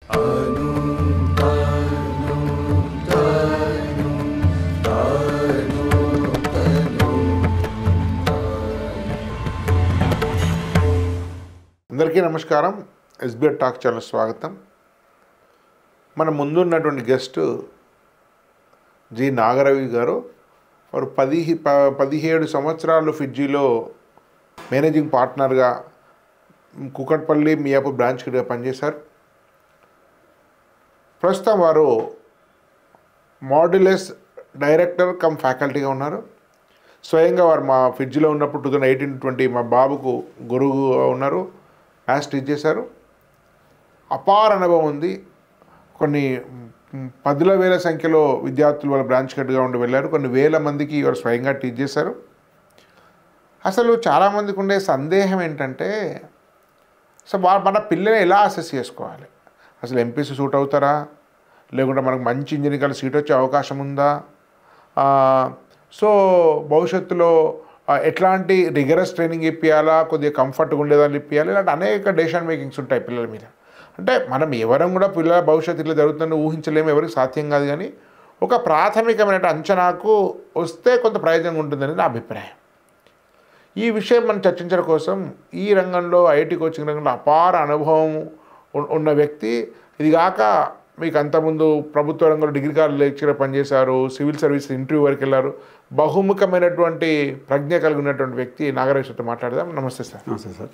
అందరికీ నమస్కారం. SBI talk channel స్వాగతం. మన ముందున్నటువంటి గెస్ట్ జి నాగరవి గారు. వారు 17 సంవత్సరాలు ఫిడ్జీలో మేనేజింగ్ పార్ట్నర్గా కూకట్పల్లి మియాపూర్ బ్రాంచ్గా పనిచేశారు. ప్రస్తుతం వారు మాడ్యులస్ డైరెక్టర్ కమ్ ఫ్యాకల్టీగా ఉన్నారు. స్వయంగా వారు మా ఫిడ్జీలో ఉన్నప్పుడు 2018-20 మా బాబుకు గురువుగా ఉన్నారు. మ్యాథ్స్ టీచ్ చేశారు. అపార అనుభవం ఉంది. కొన్ని 10,000 సంఖ్యలో విద్యార్థులు వాళ్ళ బ్రాంచ్ హెడ్గా ఉండి వెళ్ళారు. కొన్ని వేల మందికి వారు స్వయంగా టీచ్ చేశారు. అసలు చాలామందికి ఉండే సందేహం ఏంటంటే మన పిల్లల్ని ఎలా అసెస్ చేసుకోవాలి, అసలు ఎంపీసీ సూట్ అవుతారా, లేకుంటే మనకు మంచి ఇంజనీరింగ్ సీట్ వచ్చే అవకాశం ఉందా, సో భవిష్యత్తులో ఎట్లాంటి రిగరస్ ట్రైనింగ్ ఇప్పించాలా, కొద్దిగా కంఫర్ట్గా ఉండేదాన్ని ఇప్పించాలి, ఇలాంటి అనేక డెసిషన్ మేకింగ్స్ ఉంటాయి పిల్లల మీద. అంటే మనం ఎవరం కూడా పిల్లల భవిష్యత్తు ఇట్లా జరుగుతుందని ఊహించలేము, ఎవరికి సాధ్యం కాదు. కానీ ఒక ప్రాథమికమైన అంచనాకు వస్తే కొంత ప్రయోజనం ఉంటుందని నా అభిప్రాయం. ఈ విషయం మనం చర్చించడం కోసం ఈ రంగంలో ఐఐటి కోచింగ్ రంగంలో అపార అనుభవం ఉన్న వ్యక్తి. ఇది కాక మీకు అంతకుముందు ప్రభుత్వ రంగంలో డిగ్రీ కాలేజ్ లెక్చరర్ పనిచేశారు, సివిల్ సర్వీస్ ఇంటర్వ్యూ వరకు వెళ్ళారు. బహుముఖమైనటువంటి ప్రజ్ఞ కలిగి ఉన్నటువంటి వ్యక్తి నాగరాజుతో మాట్లాడదాం. నమస్తే సార్. నమస్తే సార్.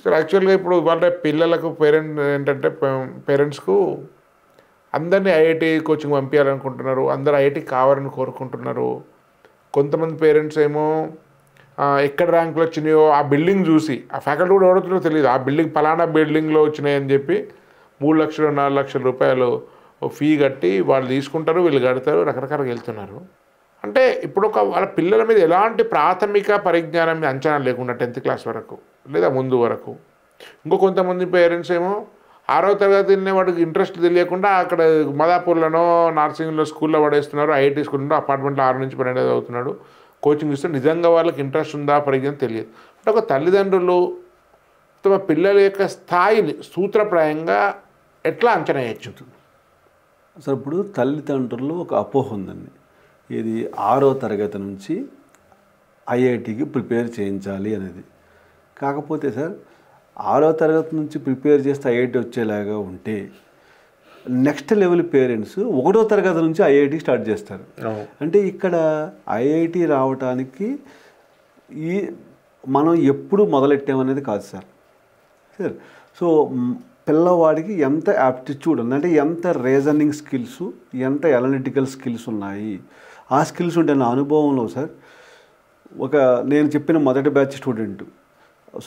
సార్ యాక్చువల్గా ఇప్పుడు ఇవాళ పిల్లలకు పేరెంట్స్కు అందరినీ ఐఐటి కోచింగ్ పంపించాలనుకుంటున్నారు, అందరూ ఐఐటి కావాలని కోరుకుంటున్నారు. కొంతమంది పేరెంట్స్ ఏమో ఎక్కడ ర్యాంకులు వచ్చినాయో ఆ బిల్డింగ్ చూసి, ఆ ఫ్యాకల్టీ కూడా ఎవరో తెలియదు, ఆ బిల్డింగ్ పలానా బిల్డింగ్లో వచ్చినాయని చెప్పి 3 లక్షలు 4 లక్షల రూపాయలు ఫీ కట్టి వాళ్ళు తీసుకుంటారు, వీళ్ళు కడతారు, రకరకాలుగా వెళ్తున్నారు. అంటే ఇప్పుడు వాళ్ళ పిల్లల మీద ఎలాంటి ప్రాథమిక పరిజ్ఞానం మీద అంచనా లేకుండా 10th క్లాస్ వరకు లేదా ముందు వరకు. కొంతమంది పేరెంట్స్ ఏమో 6వ తరగతినే వాడికి ఇంట్రెస్ట్ తెలియకుండా అక్కడ మదాపూర్లోనో నార్సింగ్లో స్కూల్లో పడేస్తున్నారు, ఐఐటి స్కూల్లో అపార్ట్మెంట్లో 6 నుంచి 12 చదువుతున్నాడు, కోచింగ్ ఇస్తే నిజంగా వాళ్ళకి ఇంట్రెస్ట్ ఉందా పరిజ్ఞానం తెలియదు. అంటే ఒక తల్లిదండ్రులు తమ పిల్లల యొక్క స్థాయిని సూత్రప్రాయంగా ఎట్లా అంచనా వేయచ్చు? సార్ ఇప్పుడు తల్లిదండ్రులు ఒక అపోహ ఉందండి, ఇది 6వ తరగతి నుంచి ఐఐటికి ప్రిపేర్ చేయించాలి అనేది. కాకపోతే సార్ 6వ తరగతి నుంచి ప్రిపేర్ చేస్తే ఐఐటి వచ్చేలాగా ఉంటే నెక్స్ట్ లెవెల్ పేరెంట్స్ 1వ తరగతి నుంచి ఐఐటి స్టార్ట్ చేస్తారు. అంటే ఇక్కడ ఐఐటి రావడానికి మనం ఎప్పుడు మొదలెట్టామనేది కాదు సార్. సో పిల్లవాడికి ఎంత యాప్టిట్యూడ్ ఉంది, అంటే ఎంత రీజనింగ్ స్కిల్స్, ఎంత అనలిటికల్ స్కిల్స్ ఉన్నాయి, ఆ స్కిల్స్ ఉంటే నా అనుభవంలో సార్ నేను చెప్పిన మొదటి బ్యాచ్ స్టూడెంట్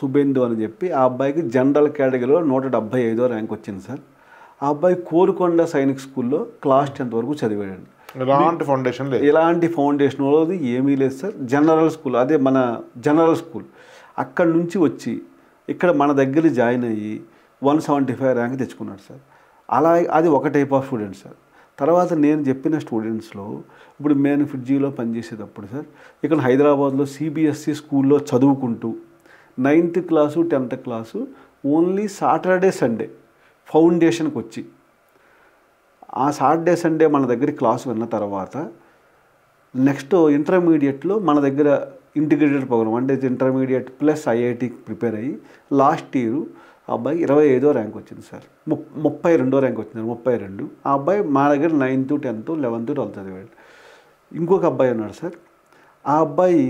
సుబేందు అని చెప్పి, ఆ అబ్బాయికి జనరల్ కేటగిరీలో 175వ ర్యాంక్ వచ్చింది సార్. ఆ అబ్బాయి కోరుకొండ సైనిక్ స్కూల్లో క్లాస్ 10th వరకు చదివాడండి. ఎలాంటి ఫౌండేషన్ ఏమీ లేదు సార్. జనరల్ స్కూల్, అదే మన జనరల్ స్కూల్, అక్కడి నుంచి వచ్చి ఇక్కడ మన దగ్గర జాయిన్ అయ్యి 175 ర్యాంక్ తెచ్చుకున్నాడు సార్. అలా అది ఒక టైప్ ఆఫ్ స్టూడెంట్ సార్. తర్వాత నేను చెప్పిన స్టూడెంట్స్లో ఇప్పుడు నేను ఫిడ్జీలో పనిచేసేటప్పుడు సార్, ఇక్కడ హైదరాబాద్లో సిబిఎస్ఈ స్కూల్లో చదువుకుంటూ 9th class 10th class only Saturday Sunday ఫౌండేషన్కి వచ్చి ఆ సాటర్డే సండే మన దగ్గర క్లాసు విన్న తర్వాత నెక్స్ట్ ఇంటర్మీడియట్లో మన దగ్గర ఇంటిగ్రేటెడ్ ప్రోగ్రామ్, అంటే ఇంటర్మీడియట్ ప్లస్ ఐఐటికి ప్రిపేర్ అయ్యి లాస్ట్ ఇయర్ ఆ అబ్బాయి 25వ ర్యాంక్ వచ్చింది సార్. 32వ ర్యాంక్ వచ్చింది, 32. ఆ అబ్బాయి మా దగ్గర 9th 10th 11th 12th చదివాడు. ఇంకొక అబ్బాయి ఉన్నాడు సార్, ఆ అబ్బాయి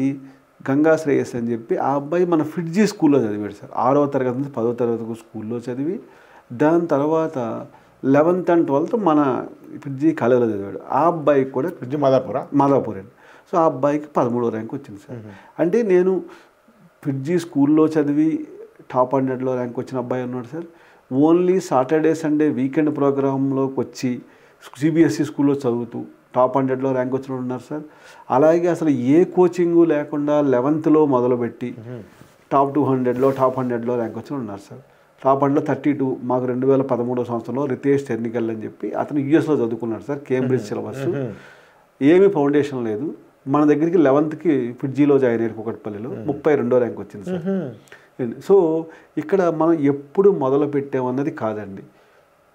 గంగా శ్రేయస్ అని చెప్పి, ఆ అబ్బాయి మన ఫిడ్జీ స్కూల్లో చదివాడు సార్. 6వ తరగతి నుంచి 10వ తరగతి స్కూల్లో చదివి దాని తర్వాత 11th and 12th మన ఫిడ్జీ కాలేజీలో చదివాడు. ఆ అబ్బాయికి కూడా ఫిడ్జీ మాదాపూర్ అండి. సో ఆ అబ్బాయికి 13వ ర్యాంక్ వచ్చింది సార్. అంటే నేను ఫిడ్జీ స్కూల్లో చదివి టాప్ 100లో ర్యాంక్ వచ్చిన అబ్బాయి ఉన్నాడు sir. Only Saturday Sunday weekend ప్రోగ్రాంలోకి వచ్చి సిబిఎస్ఈ స్కూల్లో చదువుతూ టాప్ 100లో ర్యాంక్ వచ్చిన ఉన్నారు సార్. అలాగే అసలు ఏ కోచింగు లేకుండా 11th మొదలుపెట్టి టాప్ 200లో టాప్ 100లో ర్యాంక్ వచ్చిన ఉన్నారు సార్. టాప్ 100లో 32. మాకు 2013వ సంవత్సరంలో రితేష్ టెక్నికల్ అని చెప్పి అతను యూఎస్లో చదువుకున్నాడు సార్. కేంబ్రిడ్జ్ సిలబస్, ఏమీ ఫౌండేషన్ లేదు. మన దగ్గరికి 11th ఫిడ్జీలో జాయిన్ అయ్యారు కూకట్పల్లిలో, 32వ ర్యాంక్ వచ్చింది సార్. సో ఇక్కడ మనం ఎప్పుడు మొదలు పెట్టామన్నది కాదండి,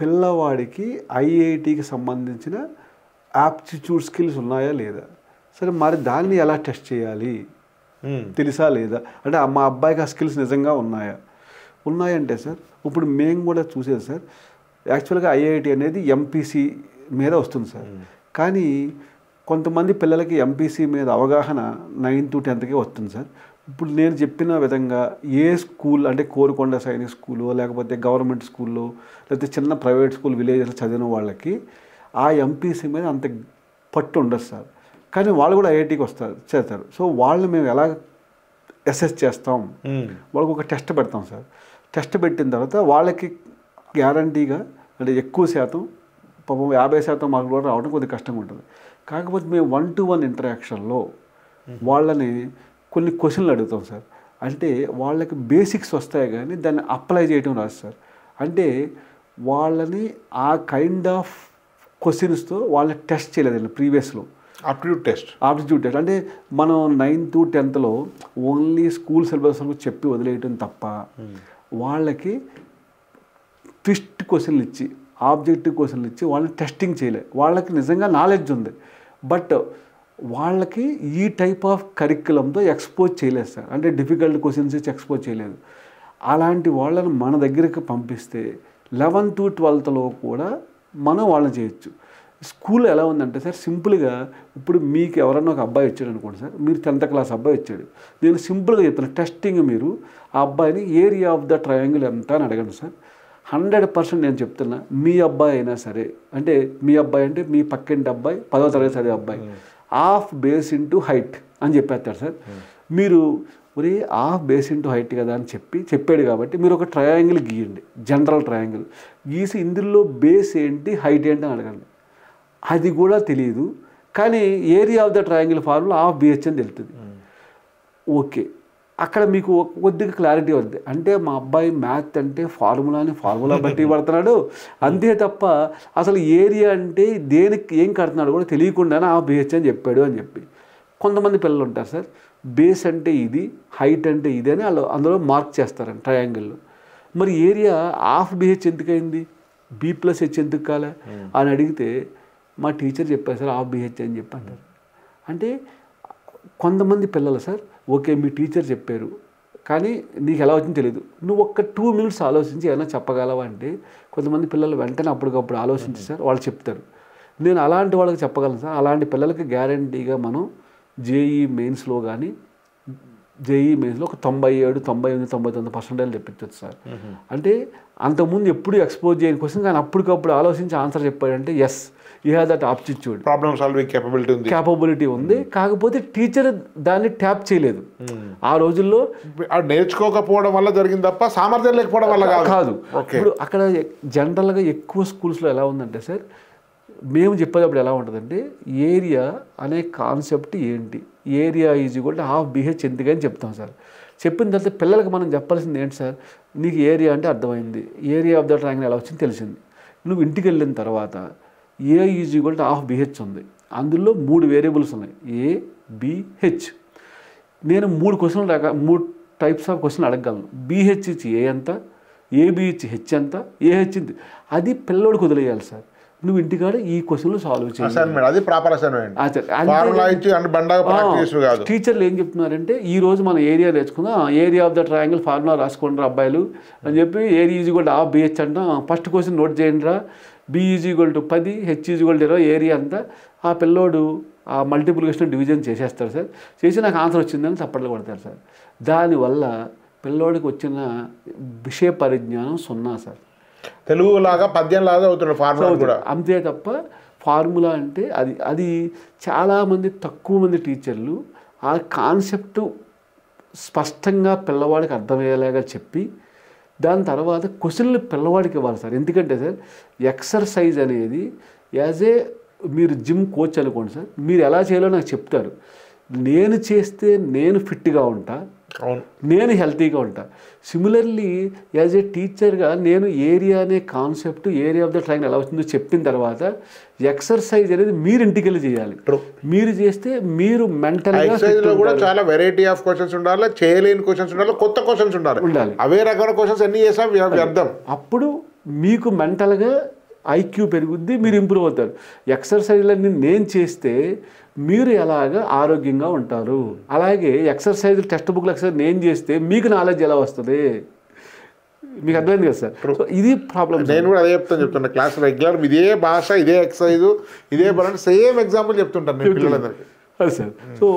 పిల్లవాడికి ఐఐటికి సంబంధించిన యాప్టిట్యూడ్ స్కిల్స్ ఉన్నాయా లేదా? సరే మరి దాన్ని ఎలా టెస్ట్ చేయాలి, తెలుసా లేదా? అంటే మా అబ్బాయికి ఆ స్కిల్స్ నిజంగా ఉన్నాయంటే సార్ ఇప్పుడు మేము కూడా చూసేది సార్, యాక్చువల్గా ఐఐటి అనేది ఎంపీసీ మీద వస్తుంది సార్. కానీ కొంతమంది పిల్లలకి ఎంపీసీ మీద అవగాహన 9th to 10th వస్తుంది సార్. ఇప్పుడు నేను చెప్పిన విధంగా ఏ స్కూల్ అంటే కోరుకొండ సైనిక్ స్కూలు లేకపోతే గవర్నమెంట్ స్కూల్లో లేకపోతే చిన్న ప్రైవేట్ స్కూల్ విలేజ్లో చదివిన వాళ్ళకి ఆ ఎంపీసీ మీద అంత పట్టు ఉండదు సార్. కానీ వాళ్ళు కూడా ఐఐటికి చేస్తారు. సో వాళ్ళు మేము ఎలా అసెస్ చేస్తాం, వాళ్ళకి ఒక టెస్ట్ పెడతాం సార్. టెస్ట్ పెట్టిన తర్వాత వాళ్ళకి గ్యారంటీగా అంటే ఎక్కువ శాతం పాపం 50% మార్కులు కూడా రావడం కొద్దిగా కష్టంగా ఉంటుంది. కాకపోతే మేము 1-to-1 ఇంటరాక్షన్లో వాళ్ళని కొన్ని క్వశ్చన్లు అడుగుతాం సార్. అంటే వాళ్ళకి బేసిక్స్ వస్తాయి కానీ దాన్ని అప్లై చేయడం రాదు సార్. అంటే వాళ్ళని ఆ కైండ్ ఆఫ్ క్వశ్చన్స్తో వాళ్ళని టెస్ట్ చేయలేదండి ప్రీవియస్లో. ఆప్టిట్యూడ్ టెస్ట్ అంటే మనం 9th to 10th only school syllabus చెప్పి వదిలేయటం తప్ప వాళ్ళకి ట్విస్ట్ క్వశ్చన్లు ఇచ్చి ఆబ్జెక్టివ్ క్వశ్చన్లు ఇచ్చి వాళ్ళని టెస్టింగ్ చేయలేదు. వాళ్ళకి నిజంగా నాలెడ్జ్ ఉంది బట్ వాళ్ళకి ఈ టైప్ ఆఫ్ కరిక్యులంతో ఎక్స్పోజ్ చేయలేదు సార్. అంటే డిఫికల్ట్ క్వశ్చన్స్ ఇచ్చి ఎక్స్పోజ్ చేయలేదు. అలాంటి వాళ్ళని మన దగ్గరికి పంపిస్తే 11th to 12th కూడా మనం వాళ్ళని చేయొచ్చు. స్కూల్ ఎలా ఉందంటే సార్ సింపుల్గా ఇప్పుడు మీకు ఎవరన్నా ఒక అబ్బాయి వచ్చాడు అనుకోండి సార్, మీరు 10th class అబ్బాయి వచ్చాడు, నేను సింపుల్గా చెప్తాను టెస్టింగ్ మీరు ఆ అబ్బాయిని ఏరియా ఆఫ్ ద ట్రయాంగిల్ ఎంత అని అడగండి సార్. 100% నేను చెప్తున్నా మీ అబ్బాయి అయినా సరే, అంటే మీ అబ్బాయి అంటే మీ పక్కింటి అబ్బాయి 10వ తరగతి చదివే అబ్బాయి హాఫ్ బేస్ ఇంటూ హైట్ అని చెప్పేస్తారు సార్. మీరు ఒరే హాఫ్ బేస్ ఇంటూ హైట్ కదా అని చెప్పాడు కాబట్టి మీరు ఒక ట్రయాంగిల్ గీయండి, జనరల్ ట్రయాంగిల్ గీసి ఇందులో బేస్ ఏంటి హైట్ ఏంటి అని అడగండి. అది కూడా తెలియదు కానీ area of the triangle formula half BH అని తెలుస్తుంది. ఓకే, అక్కడ మీకు కొద్దిగా క్లారిటీ వద్దు. అంటే మా అబ్బాయి మ్యాథ్ అంటే ఫార్ములా బట్టి పడుతున్నాడు అంతే తప్ప అసలు ఏరియా అంటే దేనికి ఏం కడుతున్నాడు కూడా తెలియకుండానే హాఫ్ బిహెచ్ అని చెప్పాడు అని చెప్పి. కొంతమంది పిల్లలు ఉంటారు సార్, బేస్ అంటే ఇది హైట్ అంటే ఇది అని వాళ్ళు అందులో మార్క్ చేస్తారండి ట్రయాంగిల్లో. మరి ఏరియా హాఫ్ బిహెచ్ ఎందుకైంది, B+H ఎందుకు కాలే అని అడిగితే మా టీచర్ చెప్పారు సార్ హాఫ్ బిహెచ్ అని చెప్పి అంటారు. అంటే కొంతమంది పిల్లలు సార్ ఓకే మీ టీచర్ చెప్పారు కానీ నీకు ఎలా వచ్చిందో తెలియదు, నువ్వు ఒక్క 2 minutes ఆలోచించి ఏమైనా చెప్పగలవా అంటే కొంతమంది పిల్లలు వెంటనే అప్పటికప్పుడు ఆలోచించి సార్ వాళ్ళు చెప్తారు. నేను అలాంటి వాళ్ళకి చెప్పగలను సార్. అలాంటి పిల్లలకి గ్యారంటీగా మనం జేఈ మెయిన్స్లో కానీ జేఈ మెయిన్స్లో ఒక 97, 98, 99% తెప్పించవచ్చు సార్. అంటే అంతకుముందు ఎప్పుడు ఎక్స్పోజ్ చేయని క్వశ్చన్ కానీ అప్పటికప్పుడు ఆలోచించి ఆన్సర్ చెప్పాడంటే yes you have that aptitude, problem solving capability ఉంది. కాకపోతే టీచర్ దాన్ని ట్యాప్ చేయలేదు ఆ రోజుల్లో, నేర్చుకోకపోవడం వల్ల జరిగింది తప్ప సామర్థ్యం లేకపోవడం వల్ల కాదు. ఇప్పుడు అక్కడ జనరల్గా ఎక్కువ స్కూల్స్లో ఎలా ఉందంటే సార్ మేము చెప్పేటప్పుడు ఎలా ఉంటుందంటే ఏరియా అనే కాన్సెప్ట్ ఏంటి, area is equal to half BH ఎందుకని చెప్తాం సార్. చెప్పిన తర్వాత పిల్లలకి మనం చెప్పాల్సింది ఏంటి సార్, నీకు ఏరియా అంటే అర్థమైంది, ఏరియా ఆఫ్ ద ట్రయాంగిల్ ఎలా వచ్చింది తెలిసింది. నువ్వు ఇంటికి వెళ్ళిన తర్వాత A is equal to half BH ఉంది, అందులో 3 వేరియబుల్స్ ఉన్నాయి ABH. నేను 3 టైప్స్ ఆఫ్ క్వశ్చన్ అడగగలను. BH ఇచ్చి ఏ ఎంత, AB ఇచ్చి హెచ్ ఎంత, AH ఇంత, అది పిల్లోడికి వదిలేయాలి సార్. నువ్వు ఇంటికాడ ఈ క్వశ్చన్లు సాల్వ్ చేయాలి. టీచర్లు ఏం చెప్తున్నారంటే ఈ రోజు మనం ఏరియా నేర్చుకుందాం, area of the triangle formula రాసుకుంటారా అబ్బాయిలు అని చెప్పి area is equal to half BH అంటాం. ఫస్ట్ క్వశ్చన్ నోట్ చేయండి రా, B is equal to 10, H is equal to 20, area అంతా. ఆ పిల్లోడు ఆ మల్టిప్లికేషన్ డివిజన్ చేసేస్తారు సార్. చేసి నాకు ఆన్సర్ వచ్చిందని చప్పట్లు కొడతారు సార్. దానివల్ల పిల్లోడికి వచ్చిన విషయ పరిజ్ఞానం 0 సార్. తెలుగులాగా పద్యంలాగా అవుతుంది ఫార్ములా కూడా అంతే తప్ప ఫార్ములా అంటే అది చాలామంది తక్కువ మంది టీచర్లు ఆ కాన్సెప్ట్ స్పష్టంగా పిల్లవాడికి అర్థమయ్యేలాగా చెప్పి దాని తర్వాత క్వశ్చన్లు పిల్లవాడికి ఇవ్వాలి సార్. ఎందుకంటే సార్ ఎక్సర్సైజ్ అనేది మీరు జిమ్ కోచ్ అనుకోండి సార్, మీరు ఎలా చేయాలో నాకు చెప్తారు. నేను చేస్తే నేను ఫిట్గా ఉంటా, నేను హెల్తీగా ఉంటా. సిమిలర్లీ యాజ్ ఏ టీచర్గా నేను ఏరియా అనే concept area of the triangle ఎలా వచ్చిందో చెప్పిన తర్వాత ఎక్సర్సైజ్ అనేది మీరు ఇంటికి వెళ్ళి చేయాలి. మీరు చేస్తే మీరు మెంటల్గా కూడా చాలా వెరైటీ ఆఫ్ క్వశ్చన్స్ ఉండాలి, చేయలేని క్వశ్చన్స్ ఉండాలి, కొత్త క్వశ్చన్స్ ఉండాలి. అవే రకమైన క్వశ్చన్స్ ఎన్ని చేసాం వ్యర్థం. అప్పుడు మీకు మెంటల్గా ఐక్యూ పెరుగుద్ది, మీరు ఇంప్రూవ్ అవుతారు. ఎక్సర్సైజ్లన్నీ నేను చేస్తే మీరు ఎలాగ ఆరోగ్యంగా ఉంటారు. అలాగే ఎక్సర్సైజ్ టెక్స్ట్ బుక్లు ఎక్సర్సైజ్ నేను చేస్తే మీకు నాలెడ్జ్ ఎలా వస్తుంది? మీకు అర్థమైంది కదా సార్? సో ఇది ప్రాబ్లం. నేను కూడా అదే చెప్తున్నా క్లాస్ రెగ్యులర్ ఇదే భాష, ఇదే ఎక్సర్సైజ్, ఇదే బలం, సేమ్ ఎగ్జాంపుల్ చెప్తుంటాను నేను పిల్లలందరికీ. అది సార్. సో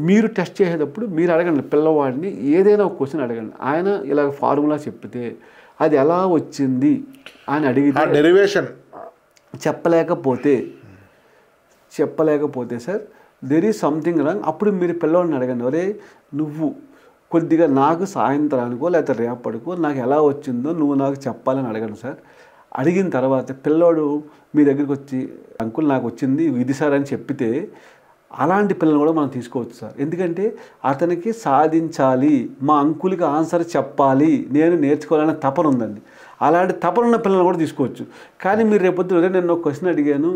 మీరు టెస్ట్ చేసేటప్పుడు మీరు అడగండి పిల్లవాడిని, ఏదైనా ఒక క్వశ్చన్ అడగండి. ఆయన ఇలా ఫార్ములా చెప్తే అది ఎలా వచ్చింది అని అడిగితే, డెరివేషన్ చెప్పలేకపోతే sir there is something wrong. అప్పుడు మీరు పిల్లవాడిని అడగండి, ఒరే నువ్వు కొద్దిగా నాకు సాయంత్రానికో లేకపోతే రేపటికో నాకు ఎలా వచ్చిందో నువ్వు నాకు చెప్పాలని అడగండి సార్. అడిగిన తర్వాత పిల్లోడు మీ దగ్గరికి వచ్చి అంకుల్ నాకు వచ్చింది ఇది సార్ అని చెప్పితే అలాంటి పిల్లలు కూడా మనం తీసుకోవచ్చు సార్. ఎందుకంటే అతనికి సాధించాలి, మా అంకుల్కి ఆన్సర్ చెప్పాలి, నేను నేర్చుకోవాలనే తపన ఉందండి. అలాంటి తపన ఉన్న పిల్లలు కూడా తీసుకోవచ్చు. కానీ మీరు రేపొద్దు నేను ఒక క్వశ్చన్ అడిగాను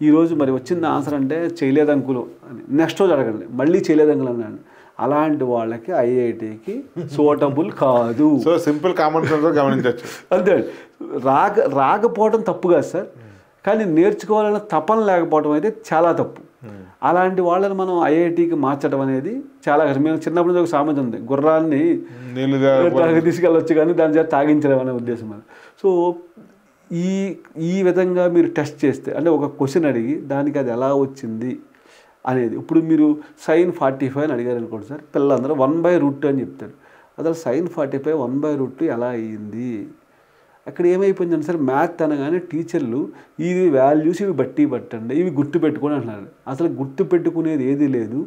ఈరోజు మరి వచ్చింది ఆన్సర్ అంటే చేయలేదు అంకులు అని, నెక్స్ట్ రోజు అడగండి మళ్ళీ చేయలేదు అంకులు అన్నాను. అలాంటి వాళ్ళకి ఐఐటికి సూటబుల్ కాదు. సో సింపుల్ కామన్ సెన్స్ గమనించవచ్చు. అంతే. రాకపోవడం తప్పు కాదు సార్, కానీ నేర్చుకోవాలన్న తపన లేకపోవడం అయితే చాలా తప్పు. అలాంటి వాళ్ళని మనం ఐఐటికి మార్చడం అనేది చాలా కష్టం. మేము చిన్నప్పటి నుంచి ఒక సామెత ఉంది, గుర్రాన్ని తీసుకెళ్ళొచ్చు కానీ దాని చేత తాగించడం అనే ఉద్దేశం అది. సో ఈ విధంగా మీరు టెస్ట్ చేస్తే, అంటే ఒక క్వశ్చన్ అడిగి దానికి అది ఎలా వచ్చింది అనేది, ఇప్పుడు మీరు sin 45 అని అడిగారు అనుకోండి సార్, పిల్లలందరూ 1/√2 అని చెప్తారు. అసలు sin 45 1/√2 ఎలా అయ్యింది? అక్కడ ఏమైపోయిందంటే సార్, మ్యాథ్ అనగానే టీచర్లు ఇది వాల్యూస్ ఇవి బట్టి పట్టండి, ఇవి గుర్తుపెట్టుకొని అంటున్నారు. అసలు గుర్తుపెట్టుకునేది ఏది లేదు,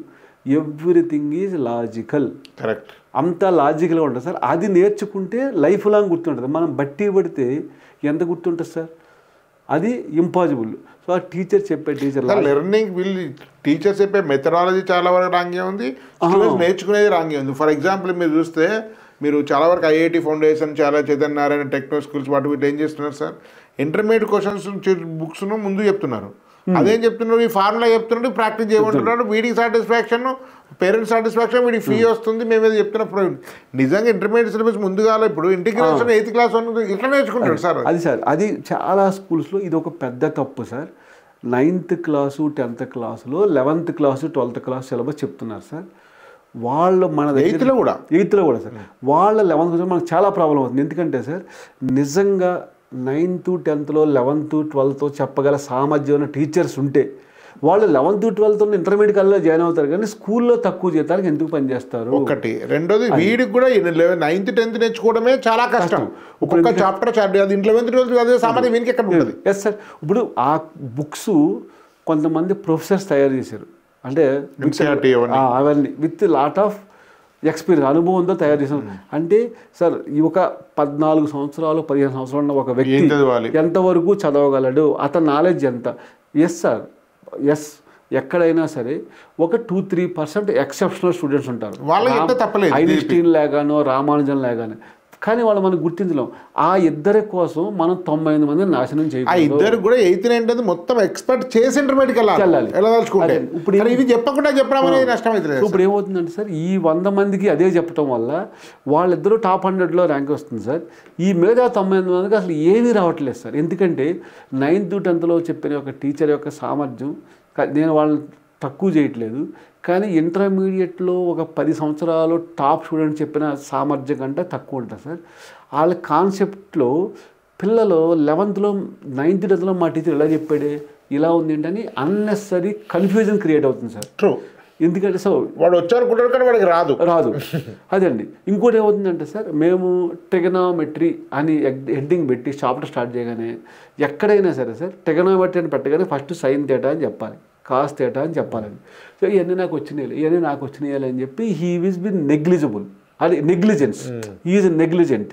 ఎవ్రీథింగ్ ఈజ్ లాజికల్. కరెక్ట్. అంతా లాజికల్గా ఉంటుంది సార్. అది నేర్చుకుంటే లైఫ్ లాంగ్ గుర్తుంటుంది. మనం బట్టి పడితే ఎంత గుర్తుంటుంది సార్? అది ఇంపాసిబుల్. సో ఆ టీచర్ చెప్పే లెర్నింగ్ టీచర్ చెప్పే మెథడాలజీ చాలా వరకు రాంగే ఉంది, నేర్చుకునేది రాంగే ఉంది. ఫర్ ఎగ్జాంపుల్ మీరు చూస్తే మీరు చాలా వరకు ఐఐటి ఫౌండేషన్, చాలా చైతన్య నారాయణ టెక్నో స్కూల్స్ వాటి వీటి ఏం చేస్తున్నారు సార్, ఇంటర్మీడియట్ క్వశ్చన్స్ బుక్స్ను ముందు చెప్తున్నారు. అదేం చెప్తున్నారు, ఈ ఫార్ములా చెప్తున్నాడు, ప్రాక్టీస్ చేయమంటున్నాడు, వీడికి సాటిస్ఫాక్షన్, పేరెంట్స్ సాటిస్ఫాక్షన్, వీడికి ఫీ వస్తుంది, మేము ఏదో చెప్తున్నప్పుడు నిజంగా ఇంటర్మీడియట్ సిలబస్ ముందుగా ఇప్పుడు ఇంటిగ్రేషన్ 8th క్లాస్ ఇట్లా నేర్చుకుంటాడు సార్. అది సార్, అది చాలా స్కూల్స్లో ఇది ఒక పెద్ద తప్పు సార్. 9th క్లాసు 10th క్లాసులో 11th class 12th class syllabus చెప్తున్నారు సార్. వాళ్ళు మన దగ్గర 8th కూడా సార్, వాళ్ళ 11th క్లాస్ మనకు చాలా ప్రాబ్లం అవుతుంది. ఎందుకంటే సార్ నిజంగా 9th 10th 11th 12th చెప్పగల సామర్థ్యం ఉన్న టీచర్స్ ఉంటే వాళ్ళు 11th 12th ఇంటర్మీడియట్ కాలేజ్లో జాయిన్ అవుతారు, కానీ స్కూల్లో తక్కువ జీతాలకు ఎందుకు పనిచేస్తారు? ఒకటి. రెండోది వీడికి కూడా 9th 10th నేర్చుకోవడమే చాలా కష్టం. ఒక్కొక్క చాప్టర్ అది ఇంట్లో 11th 12th అదే సామర్థ్యం వీనికి ఎక్కడ ఉంటుంది? Yes sir. ఇప్పుడు ఆ బుక్స్ కొంతమంది ప్రొఫెసర్స్ తయారు చేశారు, అంటే అవన్నీ విత్ లాట్ ఆఫ్ ఎక్స్పీరియన్స్, అనుభవంతో తయారు చేసాం. అంటే సార్ ఈ ఒక 14 సంవత్సరాలు 15 సంవత్సరాలు ఉన్న ఒక వ్యక్తి ఎంతవరకు చదవగలడు, అతని నాలెడ్జ్ ఎంత? Yes sir, yes. ఎక్కడైనా సరే ఒక 2-3% ఎక్సెప్షనల్ స్టూడెంట్స్ ఉంటారు, ఐన్స్టీన్ లాగానో రామానుజన్ లాగానే, కానీ వాళ్ళు మనం గుర్తించలేం. ఆ ఇద్దరి కోసం మనం 98 మందిని నాశనం చేయాలి. ఇద్దరు కూడా 8th 9th మొత్తం ఎక్స్పెక్ట్ చేసి ఇంటర్మీడియట్కి వెళ్ళాలి. ఇప్పుడు ఇది చెప్పకుండా చెప్పడం అనేది నష్టం అవుతుంది. ఇప్పుడు ఏమవుతుందంటే సార్, ఈ 100 మందికి అదే చెప్పడం వల్ల వాళ్ళిద్దరూ టాప్ 100లో ర్యాంక్ వస్తుంది సార్. ఈ మిగతా 98 మందికి అసలు ఏమీ రావట్లేదు సార్. ఎందుకంటే 9th 10th చెప్పిన ఒక టీచర్ యొక్క సామర్థ్యం, నేను వాళ్ళని తక్కువ చేయట్లేదు, కానీ ఇంటర్మీడియట్లో ఒక 10 సంవత్సరాలు టాప్ స్టూడెంట్ చెప్పిన సామర్థ్యం కంటే తక్కువ ఉంటుంది సార్. వాళ్ళ కాన్సెప్ట్లో పిల్లలు 11th 9th 10th మా టీచర్ ఎలా చెప్పాడే ఇలా ఉంది ఏంటని అన్నెసరీ కన్ఫ్యూజన్ క్రియేట్ అవుతుంది సార్. ట్రూ. ఎందుకంటే సో వాడు వచ్చారనుకుంటారు కానీ వాడికి రాదు. అదండి. ఇంకోటి ఏమవుతుందంటే సార్, మేము ట్రిగనోమెట్రీ అని హెడ్డింగ్ పెట్టి చాప్టర్ స్టార్ట్ చేయగానే ఎక్కడైనా సరే సార్ ట్రిగనోమెట్రీ అని పెట్టగానే ఫస్ట్ సైన్ థీటా అని చెప్పాలి, కాస్ థీటా అని చెప్పాలండి. సో ఇవన్నీ నాకు వచ్చినాయి అని చెప్పి హీ ఈజ్ బిన్ నెగ్లిజిబుల్, అది నెగ్లిజెన్స్, ఈజ్ నెగ్లిజెంట్.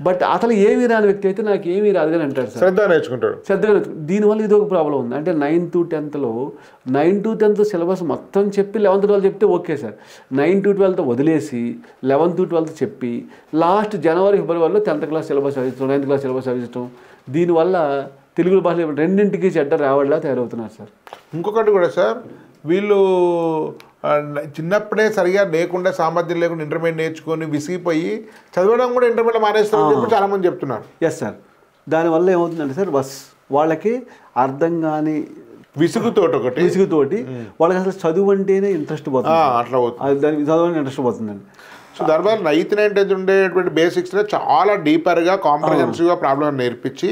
బట్ అసలు ఏమీ రాని వ్యక్తి అయితే నాకు ఏమీ రాదుగాని అంటాడు సార్, శ్రద్ధగా నేర్చుకుంటాడు. దీనివల్ల ఇది ఒక ప్రాబ్లం ఉంది. అంటే 9th 10thలో 9th 10th సిలబస్ మొత్తం చెప్పి 11th 12th చెప్తే ఓకే సార్, 9th 12th వదిలేసి 11th 12th చెప్పి లాస్ట్ జనవరి ఫిబ్రవరిలో 10th క్లాస్ సిలబస్ చదివించడం, 9th క్లాస్ సిలబస్ చదివించడం, దీనివల్ల తెలుగు భాష రెండింటికి చెడ్డ రావడలా తయారవుతున్నారు సార్. ఇంకొకటి కూడా సార్, వీళ్ళు చిన్నప్పుడే సరిగా లేకుండా సామర్థ్యం లేకుండా ఇంటర్మీడియట్ నేర్చుకొని విసిగిపోయి చదవడం కూడా ఇంటర్మీడియట్ మానేస్తారని చెప్పి చాలా మంది చెప్తున్నారు. Yes sir. దానివల్ల ఏమవుతుందంటే సార్ వాళ్ళకి అర్థం కాని విసుగుతోటి వాళ్ళకి అసలు చదువు అంటేనే ఇంట్రెస్ట్ పోతుంది, అట్లా పోతుంది, దానికి చదువు ఇంట్రెస్ట్ పోతుందండి. సో దానివల్ల 9th 10th ఉండేటువంటి బేసిక్స్లో చాలా డీపర్గా కాంప్రహెన్సివ్గా ప్రాబ్లమ్ నేర్పించి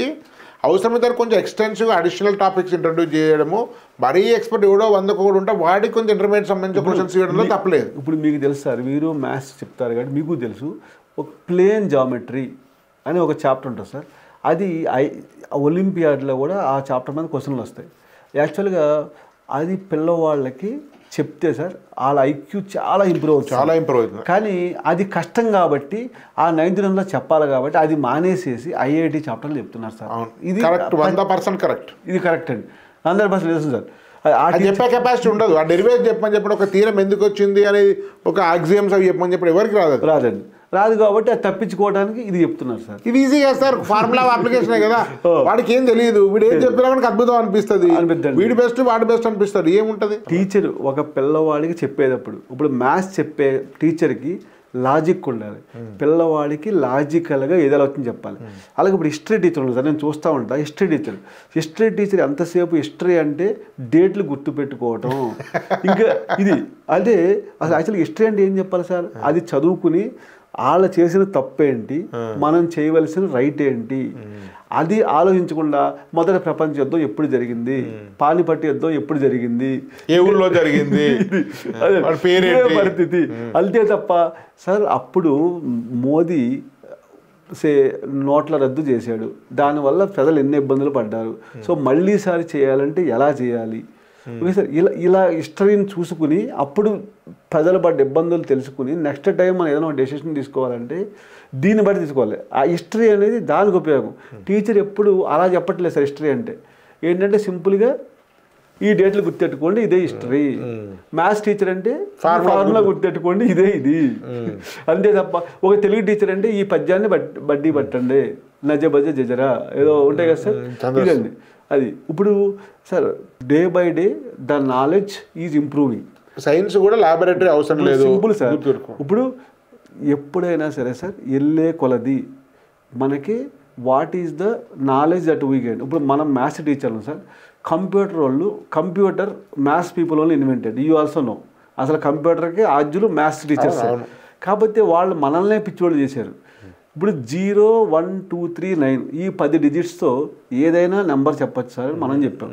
అవసరమైతే కొంచెం ఎక్స్టెన్సివ్గా అడిషనల్ టాపిక్స్ ఇంట్రడ్యూస్ చేయడము. మరీ ఎక్స్పర్ట్ ఎవడో 100 కూడా ఉంటే వాడికి కొంచెం ఇంటర్మీడియట్ సంబంధించిన క్వశ్చన్స్ ఇవ్వడంలో తప్పలేదు. ఇప్పుడు మీకు తెలుసు సార్, మీరు మ్యాథ్స్ చెప్తారు కాబట్టి మీకు తెలుసు, ఒక ప్లేన్ జామెట్రీ అని ఒక చాప్టర్ ఉంటుంది సార్. అది ఒలింపియాడ్లో కూడా ఆ చాప్టర్ మీద క్వశ్చన్లు వస్తాయి. యాక్చువల్గా అది పిల్లవాళ్ళకి చెప్తే సార్ వాళ్ళ ఐక్యూ చాలా ఇంప్రూవ్ అవుతుంది. కానీ అది కష్టం కాబట్టి ఆ 9th 10th చెప్పాలి కాబట్టి అది మానేసేసి ఐఐటి చాప్టర్లు చెప్తున్నారు సార్. ఇది 100% కరెక్ట్, ఇది కరెక్ట్ అండి, 100% తెలుసు సార్. చెప్పే కెపాసిటీ ఉండదు. ఆ డెరివేటివ్ చెప్పమని చెప్పండి, ఒక తీరం ఎందుకు వచ్చింది అనేది, ఒక ఆక్సియమ్స్ అవి చెప్పమని చెప్పండి, ఎవరికి రాదండి. రాదు కాబట్టి అది తప్పించుకోవడానికి ఇది చెప్తున్నారు సార్. ఇది ఈజీగా సార్, ఫార్ములా అప్లికేషన్ కదా, వాడికి ఏం తెలియదు, వీడు ఏం చెప్పినా మనకు అద్భుతం అనిపిస్తుంది, వీడి బెస్ట్ వాడి బెస్ట్ అనిపిస్తుంది. ఏముంటుంది టీచర్ ఒక పిల్లవాడికి చెప్పేటప్పుడు, ఇప్పుడు మ్యాథ్స్ చెప్పే టీచర్కి లాజిక్ ఉండాలి, పిల్లవాడికి లాజికల్గా ఏదో వచ్చింది చెప్పాలి. అలాగే ఇప్పుడు హిస్టరీ టీచర్ ఉంది సార్, నేను చూస్తూ ఉంటాను. హిస్టరీ టీచర్ ఎంతసేపు హిస్టరీ అంటే డేట్లు గుర్తుపెట్టుకోవటం, ఇంకా ఇది అంటే అసలు యాక్చువల్గా హిస్టరీ అంటే ఏం చెప్పాలి సార్, అది చదువుకుని వాళ్ళు చేసిన తప్పేంటి, మనం చేయవలసిన రైట్ ఏంటి, అది ఆలోచించకుండా మొదటి ప్రపంచ యుద్ధం ఎప్పుడు జరిగింది, పానిపట్టు యుద్ధం ఎప్పుడు జరిగింది, ఏ ఊళ్ళో జరిగింది, పరిస్థితి అంతే తప్ప సార్. అప్పుడు మోదీ నోట్ల రద్దు చేశాడు, దానివల్ల ప్రజలు ఎన్ని ఇబ్బందులు పడ్డారు, సో మళ్ళీసారి చేయాలంటే ఎలా చేయాలి, ఓకే సార్. ఇలా హిస్టరీని చూసుకుని అప్పుడు ప్రజలు పడ్డ ఇబ్బందులు తెలుసుకుని నెక్స్ట్ టైం మనం ఏదైనా డెసిషన్ తీసుకోవాలంటే దీన్ని బట్టి తీసుకోవాలి. ఆ హిస్టరీ అనేది దానికి ఉపయోగం. టీచర్ ఎప్పుడు అలా చెప్పట్లేదు సార్. హిస్టరీ అంటే ఏంటంటే సింపుల్గా ఈ డేట్లు గుర్తెట్టుకోండి, ఇదే హిస్టరీ. మ్యాథ్స్ టీచర్ అంటే ఫార్ములా గుర్తెట్టుకోండి, ఇదే ఇది, అంతే తప్ప. ఒక తెలుగు టీచర్ అంటే ఈ పద్యాన్ని బడ్డీ పట్టండి, నజ బజ జజరా ఏదో ఉంటాయి కదా సార్, ఇదండి అది. ఇప్పుడు sir day by day the knowledge is improving. Science కూడా ల్యాబొరేటరీ అవసరం లేదు, సింపుల్ సార్. ఇప్పుడు ఎప్పుడైనా సరే సార్ వెళ్ళే కొలది మనకి what is the knowledge that we get. ఇప్పుడు మనం మ్యాథ్స్ టీచర్లు sir, computer maths people only invented, you also know. అసలు కంప్యూటర్కి ఆద్యులు మ్యాథ్స్ టీచర్స్, కాబట్టి వాళ్ళు మనల్నే పిచ్చోళ్ళు చేశారు. ఇప్పుడు 0 1 2 3 9 ఈ 10 డిజిట్స్తో ఏదైనా నెంబర్ చెప్పచ్చు సార్ మనం చెప్పాం.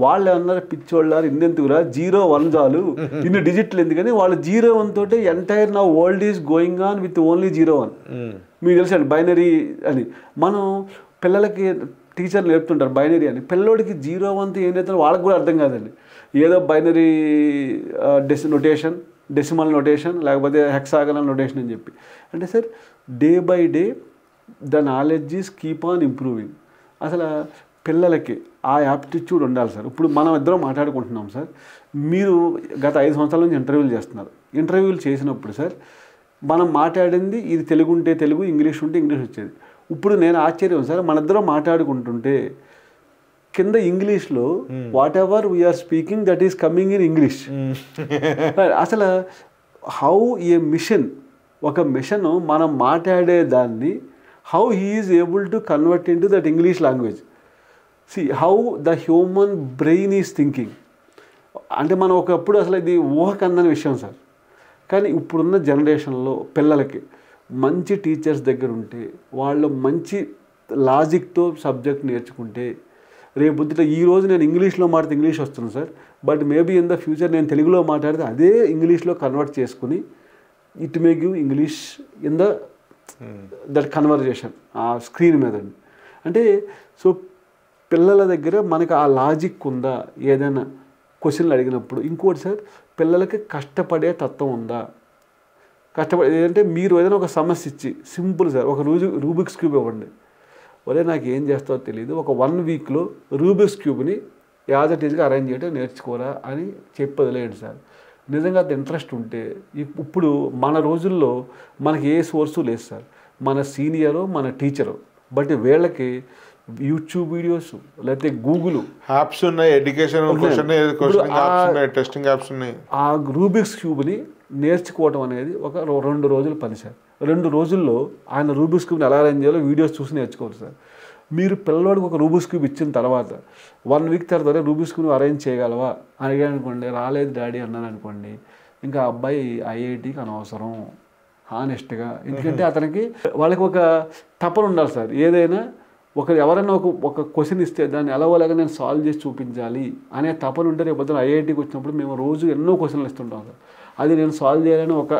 వాళ్ళు ఏమన్నారు, పిచ్చోళ్ళారు ఇన్నెందుకురా 0 1 చాలు, ఇన్ని డిజిట్లు ఎందుకని వాళ్ళు 0 1 తోటే ఎంటైర్ నా world is going on with only 0 1. మీకు తెలుసండి బైనరీ అని. మనం పిల్లలకి టీచర్లు చెప్తుంటారు బైనరీ అని, పిల్లోడికి 0 1 ఏం చేస్తారో వాళ్ళకి కూడా అర్థం కాదండి. ఏదో బైనరీ నొటేషన్, డెసిమల్ నొటేషన్, లేకపోతే హెక్సాగనల్ నొటేషన్ అని చెప్పి. అంటే sir day by day the knowledge is keep on improving. అసలు పిల్లలకి ఆ యాప్టిట్యూడ్ ఉండాలి సార్. ఇప్పుడు మనం ఇద్దరం మాట్లాడుకుంటున్నాం సార్, మీరు గత 5 సంవత్సరాల నుంచి ఇంటర్వ్యూలు చేస్తున్నారు. ఇంటర్వ్యూలు చేసినప్పుడు సార్ మనం మాట్లాడింది ఇది తెలుగు ఉంటే తెలుగు, ఇంగ్లీష్ ఉంటే ఇంగ్లీష్ వచ్చేది. ఇప్పుడు నేను ఆశ్చర్యం సార్, మన ఇద్దరం మాట్లాడుకుంటుంటే కింద ఇంగ్లీష్లో whatever we are speaking that is coming in English. అసలు హౌ ఏ మిషన్, ఒక మిషన్ మనం మాట్లాడే దాన్ని how he is able to convert into that English language. See how the human brain is thinking. అంటే మనం ఒకప్పుడు అసలు ఇది ఊహకందని విషయం సార్. కానీ ఇప్పుడున్న జనరేషన్లో పిల్లలకి మంచి టీచర్స్ దగ్గర ఉంటే, వాళ్ళు మంచి లాజిక్తో సబ్జెక్ట్ నేర్చుకుంటే, రేపు ఈరోజు నేను ఇంగ్లీష్లో మాట్లాడితే ఇంగ్లీష్ వస్తుంది sir, but maybe in the future నేను తెలుగులో మాట్లాడితే అదే ఇంగ్లీష్లో కన్వర్ట్ చేసుకుని it may give English in the that conversation ఆ స్క్రీన్ మీద. అంటే సో పిల్లల దగ్గర మనకు ఆ లాజిక్ ఉందా, ఏదైనా క్వశ్చన్లు అడిగినప్పుడు. ఇంకోటి సార్, పిల్లలకి కష్టపడే తత్వం ఉందా, ఏదంటే మీరు ఏదైనా ఒక సమస్య ఇచ్చి సింపుల్ సార్ ఒక రూబిక్స్ క్యూబ్ ఇవ్వండి, ఒరే నాకు ఏం చేస్తావో తెలియదు, ఒక 1 వీక్లో రూబిక్స్ క్యూబ్ని యాజ్ ఇట్ ఈజ్గా అరేంజ్ చేయడం నేర్చుకోరా అని చెప్పి వదిలేయండి సార్. నిజంగా అది ఇంట్రెస్ట్ ఉంటే, ఇప్పుడు మన రోజుల్లో మనకి ఏ సోర్సు లేదు సార్, మన సీనియరు మన టీచరు, బట్ వీళ్ళకి యూట్యూబ్ వీడియోస్ లేకపోతే గూగుల్ యాప్స్ ఉన్నాయి, ఎడ్యుకేషన్ టెస్టింగ్ యాప్స్ ఉన్నాయి. ఆ రూబిక్స్ క్యూబ్ని నేర్చుకోవడం అనేది ఒక 2 రోజుల పని సార్. 2 రోజుల్లో ఆయన రూబిక్స్ క్యూబ్ని ఎలా అరేంజ్ చేయాలో వీడియోస్ చూసి నేర్చుకోవాలి సార్. మీరు పిల్లవాడికి ఒక రూబిక్స్ క్యూబ్ ఇచ్చిన తర్వాత 1 వీక్ తర్వాత రూబిక్స్ క్యూబ్ అరేంజ్ చేయగలవా అడిగాను అనుకోండి, రాలేదు డాడీ అన్నాను అనుకోండి, ఇంకా అబ్బాయి ఐఐటికి అనవసరం హానెస్ట్గా. ఎందుకంటే అతనికి వాళ్ళకి ఒక తపన ఉండాలి సార్. ఏదైనా ఎవరైనా ఒక క్వశ్చన్ ఇస్తే దాన్ని ఎలాగోలాగా నేను సాల్వ్ చేసి చూపించాలి అనే తపన ఉంటే రేపు పొద్దున ఐఐటికి వచ్చినప్పుడు మేము రోజు ఎన్నో క్వశ్చన్లు ఇస్తుంటాం సార్. అది నేను సాల్వ్ చేయాలని ఒక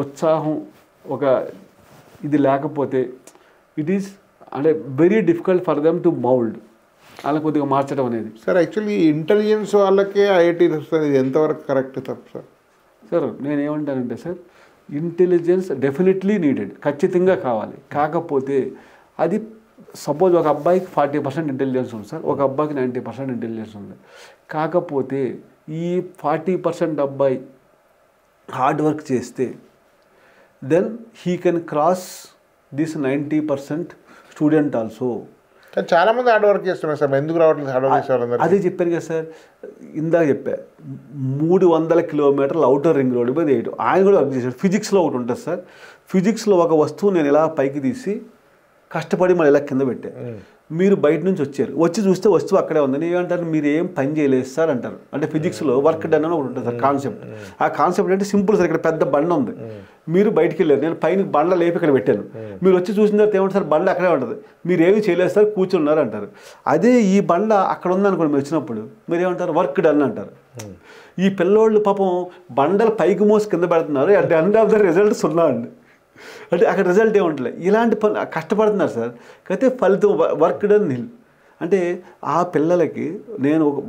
ఉత్సాహం, ఒక ఇది లేకపోతే ఇట్ ఈస్ అంటే very difficult for them to mould, అలా కొద్దిగా మార్చడం అనేది. సార్ యాక్చువల్లీ ఇంటెలిజెన్స్ వాళ్ళకే ఐఐటీ వస్తుంది, ఇది ఎంతవరకు కరెక్ట్ తప్పు సార్? సార్ నేనేమంటానంటే సార్, ఇంటెలిజెన్స్ డెఫినెట్లీ నీడెడ్, ఖచ్చితంగా కావాలి. కాకపోతే అది సపోజ్ ఒక అబ్బాయికి 40% ఇంటెలిజెన్స్ ఉంది సార్, ఒక అబ్బాయికి 90% ఇంటెలిజెన్స్ ఉంది. కాకపోతే ఈ 40% అబ్బాయి హార్డ్ వర్క్ చేస్తే then he can cross this 90% student also. కానీ చాలామంది హార్డ్ వర్క్ చేస్తున్నారు సార్, ఎందుకు రావట్లేదు హార్డ్ వర్క్ చేసేవాళ్ళందరూ? అదే చెప్పాను కదా సార్, ఇందాక చెప్పా 300 కిలోమీటర్లు అవుటర్ రింగ్ రోడ్డు మీద వేయడం. ఆయన కూడా వర్క్ చేశాడు. ఫిజిక్స్లో ఒకటి ఉంటుంది సార్, ఫిజిక్స్లో ఒక వస్తువు నేను ఇలా పైకి తీసి కష్టపడి మళ్ళీ ఇలా కింద పెట్టా. మీరు బయట నుంచి వచ్చి చూస్తే వస్తువు అక్కడే ఉందని ఏమంటారు, మీరు ఏం పని చేయలేదు సార్ అంటారు. అంటే ఫిజిక్స్లో వర్క్ డన్ అని ఒకటి ఉంటుంది సార్ కాన్సెప్ట్. ఆ కాన్సెప్ట్ అంటే సింపుల్ సార్, ఇక్కడ పెద్ద బండ ఉంది, మీరు బయటికి వెళ్ళారు, నేను పైన బండ లేపి ఇక్కడ పెట్టాను, మీరు వచ్చి చూసిన తర్వాత ఏమంటారు, సార్ బండ అక్కడే ఉంటుంది, మీరు ఏమి చేయలేదు సార్ కూర్చున్నారు అంటారు. అదే ఈ బండ అక్కడ ఉందనుకోండి, మీరు వచ్చినప్పుడు మీరు ఏమంటారు, వర్క్ డన్ అంటారు. ఈ పిల్లోళ్ళు పాపం బండలు పైకి మోసి కింద పెడుతున్నారు, at the end of the result 0 అండి. అంటే అక్కడ రిజల్ట్ ఏముంటలే, ఇలాంటి పని కష్టపడుతున్నారు సార్, అయితే ఫలితం వర్క్ డన్ నిల్. అంటే ఆ పిల్లలకి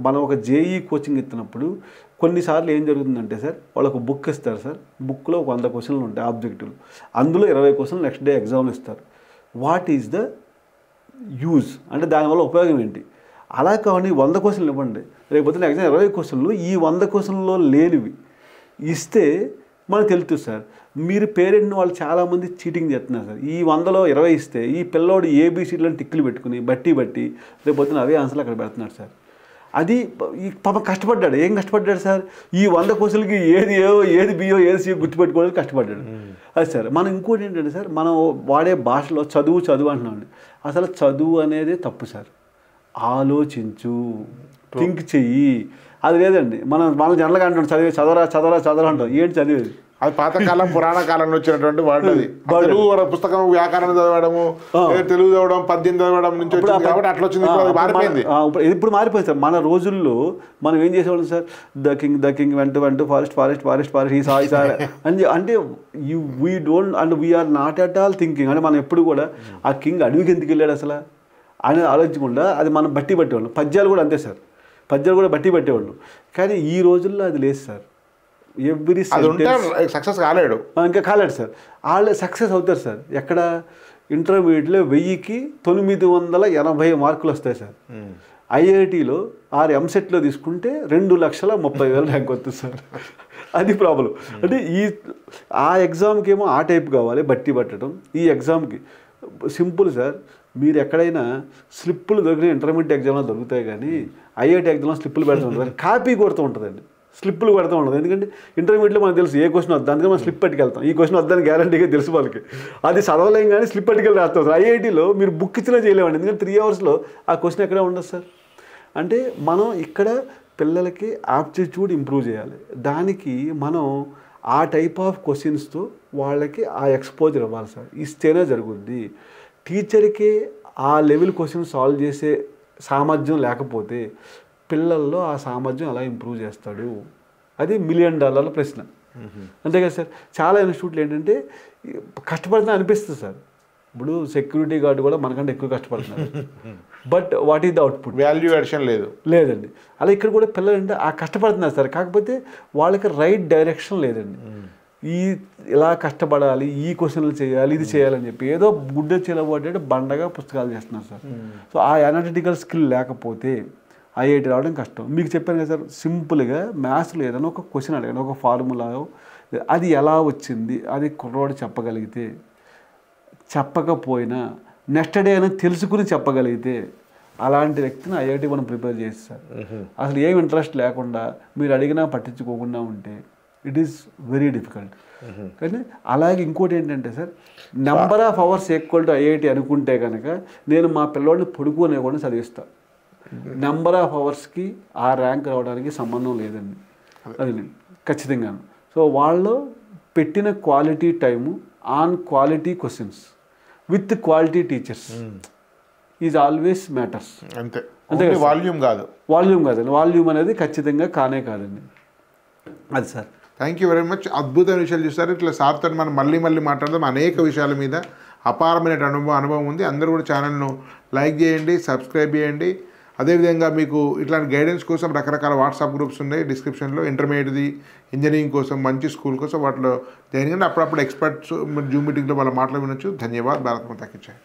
మనం ఒక జేఈ కోచింగ్ ఇస్తున్నప్పుడు కొన్నిసార్లు ఏం జరుగుతుందంటే సార్, వాళ్ళకు బుక్ ఇస్తారు సార్, బుక్లో 100 క్వశ్చన్లు ఉంటాయి ఆబ్జెక్టివ్లు, అందులో 20 క్వశ్చన్లు నెక్స్ట్ డే ఎగ్జామ్లు ఇస్తారు. వాట్ ఈజ్ ద యూజ్ అంటే దానివల్ల ఉపయోగం ఏంటి? అలా కావండి, 100 క్వశ్చన్లు ఇవ్వండి, రేపు పొద్దున ఎగ్జామ్ 20 క్వశ్చన్లు, ఈ 100 క్వశ్చన్లో లేనివి ఇస్తే మనకు తెలుస్తుంది సార్. మీరు పేరెంట్ని వాళ్ళు చాలామంది చీటింగ్ చేస్తున్నారు సార్. ఈ 100లో 20 ఇస్తే ఈ పిల్లోడు ఏబీసీలను టిక్కులు పెట్టుకుని బట్టి రేపు పొద్దున అవే ఆన్సర్లు అక్కడ పెడుతున్నాడు సార్. అది ఈ పాప కష్టపడ్డాడు. ఏం కష్టపడ్డాడు సార్, ఈ 100 క్వశ్చన్లకి ఏది ఏదో ఏది బియో ఏది సియో గుర్తుపెట్టుకోవడానికి కష్టపడ్డాడు. అది సార్. మనం ఇంకోటి ఏంటంటే సార్, మనం వాడే భాషలో చదువు అంటున్నామండి. అసలు చదువు అనేది తప్పు సార్. ఆలోచించు, థింక్ చెయ్యి, అది లేదండి. మనం జనరల్గా అంటాం చదవరా అంటాం. ఏంటి చదివేది? అది పాతకాలం పురాణ కాలంలో వచ్చినటువంటి వాడది. తెలుగు పుస్తకం వ్యాకరణం చదవడము, తెలుగు చదవడం, పద్యం చదవడం నుంచి వచ్చింది కాబట్టి అట్లా వచ్చింది. మారిపోయింది. ఇప్పుడు మారిపోయింది సార్. మన రోజుల్లో మనం ఏం చేసేవాళ్ళం సార్, ద కింగ్ వెంట ఫారెస్ట్ ఈ సారీ అంటే we don't and we are not at all thinking. అంటే మనం ఎప్పుడు కూడా ఆ కింగ్ అడవికి ఎందుకు వెళ్ళాడు అసలు అనేది ఆలోచించకుండా అది మనం బట్టి పట్టేవాళ్ళం. పద్యాలు కూడా అంతే సార్, పద్యాలు కూడా బట్టి పట్టేవాళ్ళు. కానీ ఈ రోజుల్లో అది లేదు సార్. ఎవ్రీ సక్సెస్ కాలేడు, ఇంకా కాలేడు సార్. వాళ్ళు సక్సెస్ అవుతారు సార్. ఎక్కడ ఇంటర్మీడియట్లో 1000కి 980 మార్కులు వస్తాయి సార్. ఐఐటీలో ఎంసెట్లో తీసుకుంటే 2,30,000 ర్యాంక్ వస్తుంది సార్. అది ప్రాబ్లం. అంటే ఆ ఎగ్జామ్కి ఏమో ఆ టైప్ కావాలి బట్టి పట్టడం, ఈ ఎగ్జామ్కి సింపుల్ సార్. మీరు ఎక్కడైనా స్లిప్పులు దొరికిన ఇంటర్మీడియట్ ఎగ్జామ్లో దొరుకుతాయి, కానీ ఐఐటీ ఎగ్జామ్లో స్లిప్పులు పెడుతూ ఉంటుంది, కాపీ కొడుతూ ఉంటుందండి, స్లిప్పులు పెడుతూ ఉంటుంది. ఎందుకంటే ఇంటర్మీడియట్లో మనకు తెలుసు ఏ క్వశ్చన్ వద్దా, అందుకని మనం స్లిప్ పట్టుకెళ్తాం. ఈ క్వశ్చన్ వద్దని గ్యారంటీగా తెలుసు వాళ్ళకి, అది చదవలేం కానీ స్లిప్ పట్టుకెళ్ళి రాస్తాం సార్. ఐఐటీలో మీరు బుక్ ఇచ్చినా చేయలేమండి, ఎందుకంటే 3 అవర్స్లో ఆ క్వశ్చన్ ఎక్కడే ఉండదు సార్. అంటే మనం ఇక్కడ పిల్లలకి ఆప్టిట్యూడ్ ఇంప్రూవ్ చేయాలి. దానికి మనం ఆ టైప్ ఆఫ్ క్వశ్చన్స్తో వాళ్ళకి ఆ ఎక్స్పోజర్ ఇవ్వాలి సార్. ఇస్తేనే జరుగుద్ది. టీచర్కి ఆ లెవెల్ క్వశ్చన్ సాల్వ్ చేసే సామర్థ్యం లేకపోతే పిల్లల్లో ఆ సామర్థ్యం ఎలా ఇంప్రూవ్ చేస్తాడు? అది $1 మిలియన్ ప్రశ్న. అంతే కదా సార్. చాలా ఇన్స్టిట్యూట్లు ఏంటంటే కష్టపడుతున్నా అనిపిస్తుంది సార్. ఇప్పుడు సెక్యూరిటీ గార్డు కూడా మనకంటే ఎక్కువ కష్టపడుతున్నారు, but what is the output? Value addition లేదండి. అలా ఇక్కడ కూడా పిల్లలు అంటే ఆ కష్టపడుతున్నారు సార్, కాకపోతే వాళ్ళకి రైట్ డైరెక్షన్ లేదండి. ఇలా కష్టపడాలి, ఈ క్వశ్చన్లు చేయాలి, ఇది చేయాలని చెప్పి ఏదో గుడ్డ చిలబడ్డాడు బండగా పుస్తకాలు చేస్తున్నారు సార్. సో ఆ అనలిటికల్ స్కిల్ లేకపోతే ఐఐటి రావడం కష్టం. మీకు చెప్పాను కదా సార్, సింపుల్గా మ్యాథ్స్లో ఏదైనా ఒక క్వశ్చన్ అడగండి, ఒక ఫార్ములా, అది ఎలా వచ్చింది అది కుర్రోడు చెప్పగలిగితే, చెప్పకపోయినా నెక్స్ట్ డే అయినా తెలుసుకుని చెప్పగలిగితే అలాంటి వ్యక్తిని ఐఐటి మనం ప్రిపేర్ చేసి సార్. అసలు ఏం ఇంట్రెస్ట్ లేకుండా మీరు అడిగినా పట్టించుకోకుండా ఉంటే ఇట్ ఈస్ వెరీ డిఫికల్ట్. కానీ అలాగే ఇంకోటి ఏంటంటే sir, number of hours equal to IIT అనుకుంటే కనుక నేను మా పిల్లోడిని పడుకోనే కూడా చదివిస్తాను. నెంబర్ ఆఫ్ అవర్స్కి ఆ ర్యాంక్ రావడానికి సంబంధం లేదండి, అది ఖచ్చితంగా. సో వాళ్ళు పెట్టిన quality time on quality questions with quality teachers is always matters. అంతే, వాల్యూమ్ కాదు. వాల్యూమ్ కాదండి, వాల్యూమ్ అనేది ఖచ్చితంగా కానే కాదండి. అది sir. Thank you very much. అద్భుతమైన విషయాలు చూస్తారు. ఇట్లా సార్తో మనం మళ్ళీ మాట్లాడదాం. అనేక విషయాల మీద అపారమైన అనుభవం ఉంది. అందరూ కూడా ఛానల్ను లైక్ చేయండి, సబ్స్క్రైబ్ చేయండి. అదేవిధంగా మీకు ఇట్లాంటి గైడెన్స్ కోసం రకరకాల వాట్సాప్ గ్రూప్స్ ఉన్నాయి డిస్క్రిప్షన్లో. ఇంటర్మీడియట్ది, ఇంజనీరింగ్ కోసం, మంచి స్కూల్ కోసం వాటిలో జాయిన్ అప్పుడప్పుడు ఎక్స్పర్ట్స్ జూమ్ మీటింగ్లో వాళ్ళ మాటలు వినొచ్చు. ధన్యవాదాలు. భారత్ మాతా కీ జై.